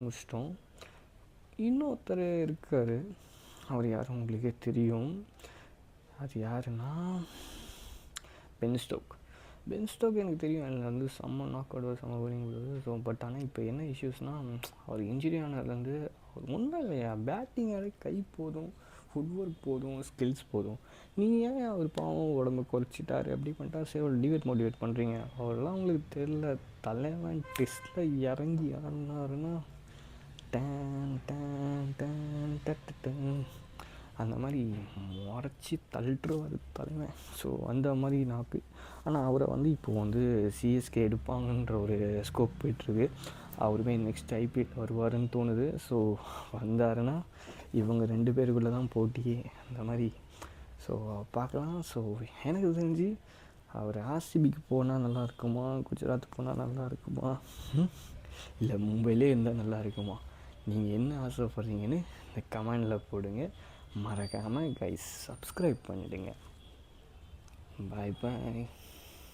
முடிச்சிட்டோம். இன்னொருத்தர் இருக்கார், அவர் யாரும் உங்களுக்கே தெரியும். அது யாருன்னா பென் ஸ்டோக். பென் ஸ்டோக் எனக்கு தெரியும், அதில் வந்து செம்ம நாக் அவுட், செம்ம bowling போடுவார். ஸோ பட் ஆனால் இப்போ என்ன இஷ்யூஸ்னால், அவர் இன்ஜுரி ஆனதுலேருந்து அவர் ஒன்றும் இல்லையா, பேட்டிங்காலே கை போதும், ஃபுட் ஒர்க் போதும், ஸ்கில்ஸ் போதும். நீங்கள் ஏன் அவர் பாவம் உடம்பு குறைச்சிட்டாரு அப்படி பண்ணிட்டா சரி ஒரு மோட்டிவேட் பண்ணுறீங்க. அவரெல்லாம் உங்களுக்கு தெரில, தலைவன் டெஸ்ட்டில் இறங்கி ஆடினாருன்னா டேன் டேன் டேன் டேன் அந்த மாதிரி முறைச்சி தள்ளுருவார் தலைவன். ஸோ அந்த மாதிரி நாக்கு. ஆனால் அவரை வந்து இப்போது வந்து சிஎஸ்கே எடுப்பாங்கன்ற ஒரு ஸ்கோப் போய்ட்டுருக்கு. அவருமே நெக்ஸ்ட் ஐபிஎல் வருவாருன்னு தோணுது. ஸோ வந்தாருன்னா இவங்க 2 பேருக்குள்ளே தான் போட்டியே, அந்த மாதிரி. ஸோ பார்க்கலாம். ஸோ எனக்கு தெரிஞ்சு அவர் ஆர்சிபிக்கு போனால் நல்லா இருக்குமா, குஜராத் போனால் நல்லா இருக்குமா, இல்லை மும்பையிலே இருந்தால் நல்லா இருக்குமா, நீங்கள் என்ன ஆசைப்படுறீங்கன்னு இந்த கமெண்டில் போடுங்க. மறக்காமல் கைஸ் சப்ஸ்கிரைப் பண்ணிவிடுங்க. பாய் பாய்.